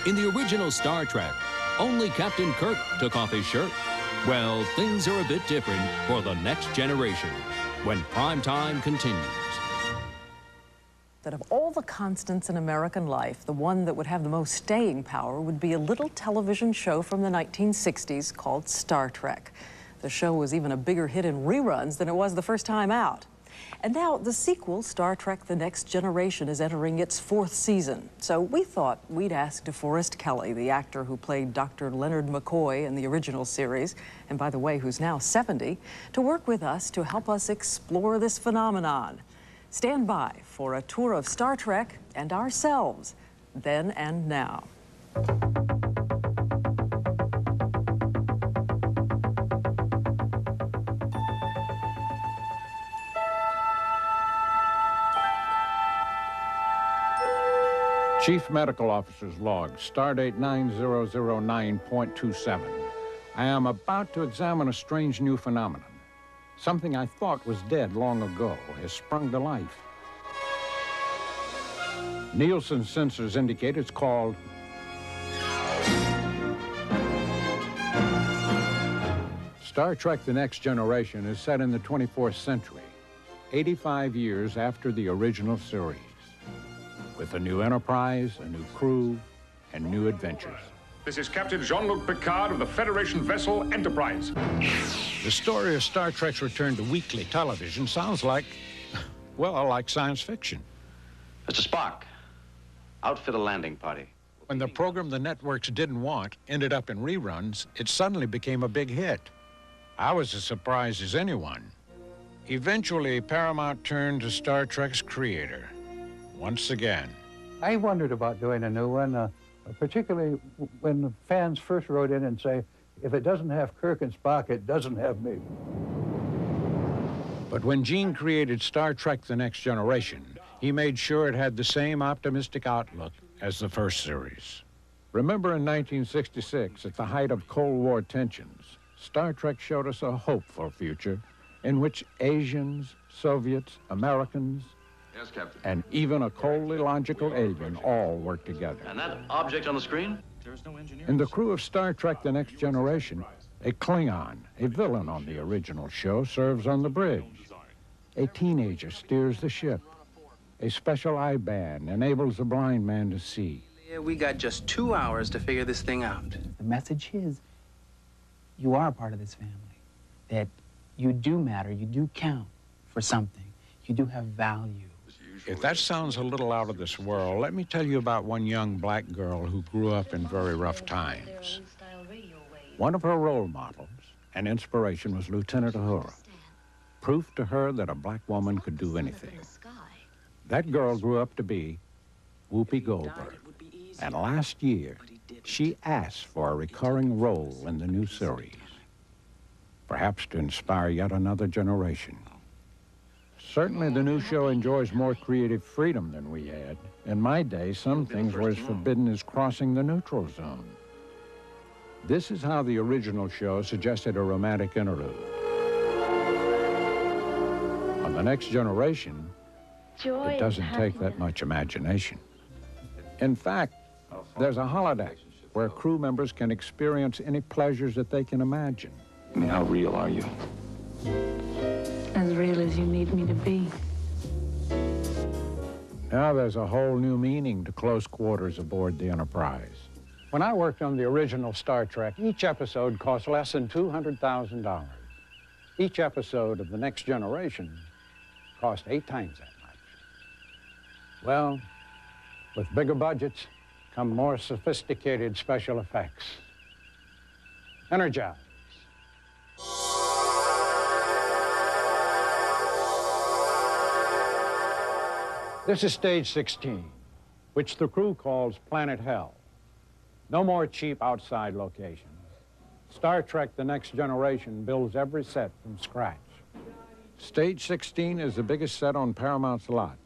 In the original Star Trek, only Captain Kirk took off his shirt. Well, things are a bit different for the next generation when Primetime continues. That of all the constants in American life, the one that would have the most staying power would be a little television show from the 1960s called Star Trek. The show was even a bigger hit in reruns than it was the first time out. And now the sequel, Star Trek The Next Generation, is entering its 4th season. So we thought we'd ask Deforest Kelly, the actor who played Dr. Leonard McCoy in the original series, and by the way, who's now 70, to work with us to help us explore this phenomenon. Stand by for a tour of Star Trek and ourselves, then and now. Chief Medical Officer's log, stardate 9009.27. I am about to examine a strange new phenomenon. Something I thought was dead long ago has sprung to life. Nielsen's sensors indicate it's called Star Trek The Next Generation is set in the 24th century, 85 years after the original series, with a new Enterprise, a new crew, and new adventures. This is Captain Jean-Luc Picard of the Federation vessel Enterprise. The story of Star Trek's return to weekly television sounds like, well, like science fiction. Mr. Spock, outfit a landing party. When the program the networks didn't want ended up in reruns, it suddenly became a big hit. I was as surprised as anyone. Eventually, Paramount turned to Star Trek's creator, once again. I wondered about doing a new one, particularly when the fans first wrote in and say, if it doesn't have Kirk and Spock, it doesn't have me. But when Gene created Star Trek The Next Generation, he made sure it had the same optimistic outlook as the first series. Remember in 1966, at the height of Cold War tensions, Star Trek showed us a hopeful future in which Asians, Soviets, Americans, Yes, Captain. and even a coldly logical alien all work together. And that object on the screen? In the crew of Star Trek The Next Generation, a Klingon, a villain on the original show, serves on the bridge. A teenager steers the ship. A special eye band enables a blind man to see. We got just 2 hours to figure this thing out. The message is, you are a part of this family, that you do matter, you do count for something, you do have value. If that sounds a little out of this world, let me tell you about one young black girl who grew up in very rough times. One of her role models and inspiration was Lieutenant Uhura, proof to her that a black woman could do anything. That girl grew up to be Whoopi Goldberg, and last year, she asked for a recurring role in the new series, perhaps to inspire yet another generation. Certainly, the new show enjoys more creative freedom than we had. In my day, some things were as forbidden as crossing the neutral zone. This is how the original show suggested a romantic interlude. On The Next Generation, it doesn't take that much imagination. In fact, there's a holodeck where crew members can experience any pleasures that they can imagine. I mean, how real are you? As real as you need me to be. Now there's a whole new meaning to close quarters aboard the Enterprise. When I worked on the original Star Trek, each episode cost less than $200,000. Each episode of The Next Generation cost 8 times that much. Well, with bigger budgets come more sophisticated special effects. Energize. This is stage 16, which the crew calls Planet Hell. No more cheap outside locations. Star Trek The Next Generation builds every set from scratch. Stage 16 is the biggest set on Paramount's lot.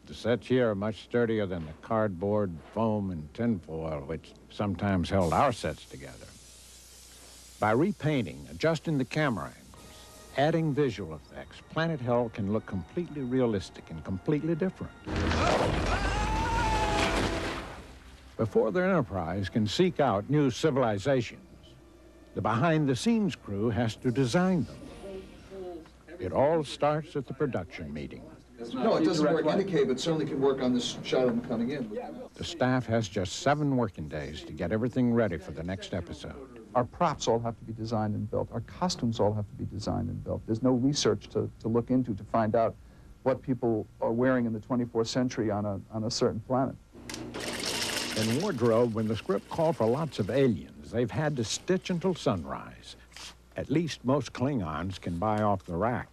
The sets here are much sturdier than the cardboard, foam, and tinfoil which sometimes held our sets together. By repainting, adjusting the camera angles, adding visual effects, Planet Hell can look completely realistic and completely different. Before the Enterprise can seek out new civilizations, the behind-the-scenes crew has to design them. It all starts at the production meeting. No, it doesn't work indicate, but certainly can work on this shot of them coming in. The staff has just 7 working days to get everything ready for the next episode. Our props all have to be designed and built. Our costumes all have to be designed and built. There's no research to look into to find out what people are wearing in the 24th century on a certain planet. In wardrobe, when the script called for lots of aliens, they've had to stitch until sunrise. At least most Klingons can buy off the rack.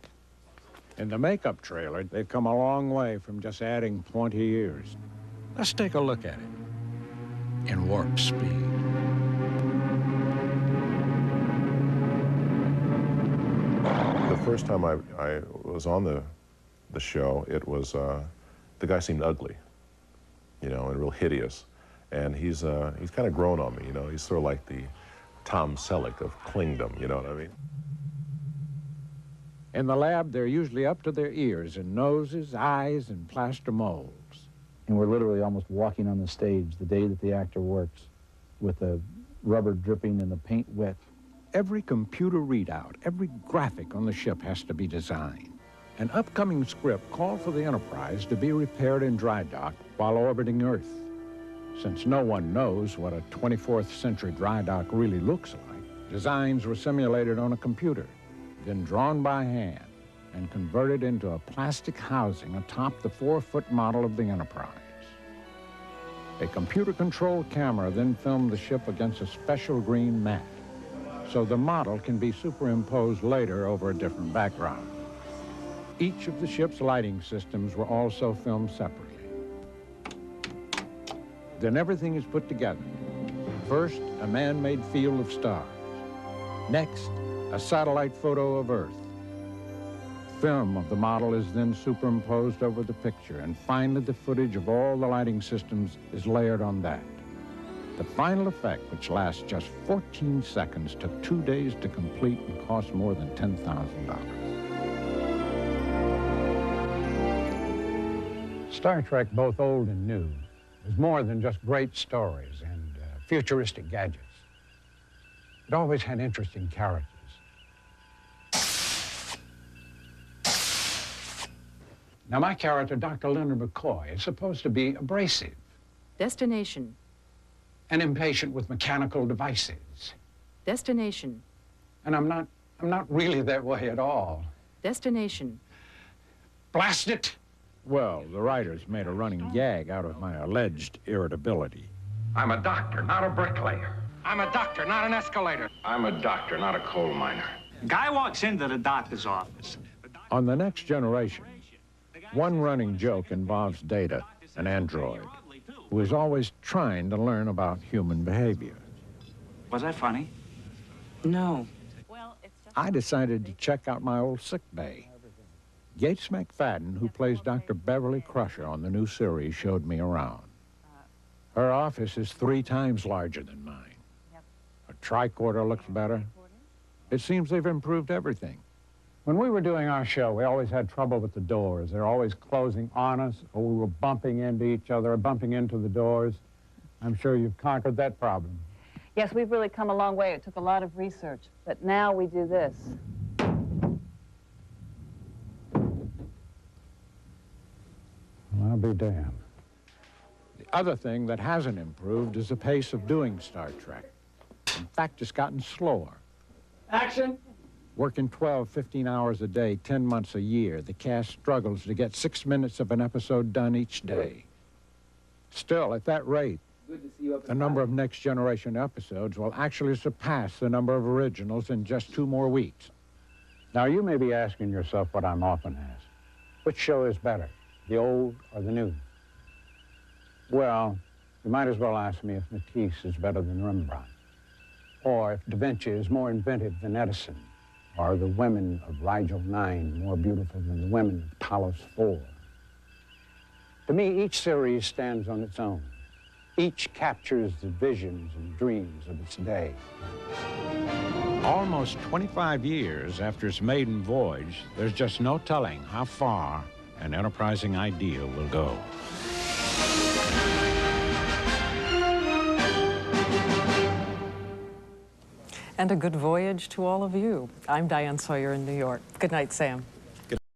In the makeup trailer, they've come a long way from just adding 20 years. Let's take a look at it in warp speed. The first time I was on the show, it was, the guy seemed ugly, you know, and real hideous. And he's kind of grown on me, you know. He's sort of like the Tom Selleck of Klingdom, you know what I mean? In the lab, they're usually up to their ears in noses, eyes, and plaster molds. And we're literally almost walking on the stage the day that the actor works with the rubber dripping and the paint wet. Every computer readout, every graphic on the ship has to be designed. An upcoming script called for the Enterprise to be repaired in dry dock while orbiting Earth. Since no one knows what a 24th century dry dock really looks like, designs were simulated on a computer, then drawn by hand and converted into a plastic housing atop the 4-foot model of the Enterprise. A computer-controlled camera then filmed the ship against a special green mat, so the model can be superimposed later over a different background. Each of the ship's lighting systems were also filmed separately. Then everything is put together. First, a man-made field of stars. Next, a satellite photo of Earth. Film of the model is then superimposed over the picture, and finally the footage of all the lighting systems is layered on that. The final effect, which lasts just 14 seconds, took 2 days to complete and cost more than $10,000. Star Trek, both old and new, is more than just great stories and futuristic gadgets. It always had interesting characters. Now, my character, Dr. Leonard McCoy, is supposed to be abrasive. Destination. And impatient with mechanical devices. Destination. And I'm not really that way at all. Destination. Blast it! Well, the writers made a running gag out of my alleged irritability. I'm a doctor, not a bricklayer. I'm a doctor, not an escalator. I'm a doctor, not a coal miner. Guy walks into the doctor's office. On The Next Generation, one running joke involves Data, an android, who is always trying to learn about human behavior. Was that funny? No. I decided to check out my old sick bay. Gates McFadden, who plays Dr. Beverly Crusher on the new series, showed me around. Her office is 3 times larger than mine. Her tricorder looks better. It seems they've improved everything. When we were doing our show, we always had trouble with the doors. They're always closing on us, or we were bumping into each other, or bumping into the doors. I'm sure you've conquered that problem. Yes, we've really come a long way. It took a lot of research, but now we do this. Well, I'll be damned. The other thing that hasn't improved is the pace of doing Star Trek. In fact, it's gotten slower. Action! Working 12, 15 hours a day, 10 months a year, the cast struggles to get 6 minutes of an episode done each day. Still, at that rate, the number of Next Generation episodes will actually surpass the number of originals in just 2 more weeks. Now, you may be asking yourself what I'm often asked. Which show is better, the old or the new? Well, you might as well ask me if Matisse is better than Rembrandt, or if Da Vinci is more inventive than Edison, or the women of Rigel 9 more beautiful than the women of Talos 4. To me, each series stands on its own. Each captures the visions and dreams of its day. Almost 25 years after its maiden voyage, there's just no telling how far an enterprising idea will go. And a good voyage to all of you. I'm Diane Sawyer in New York. Good night, Sam.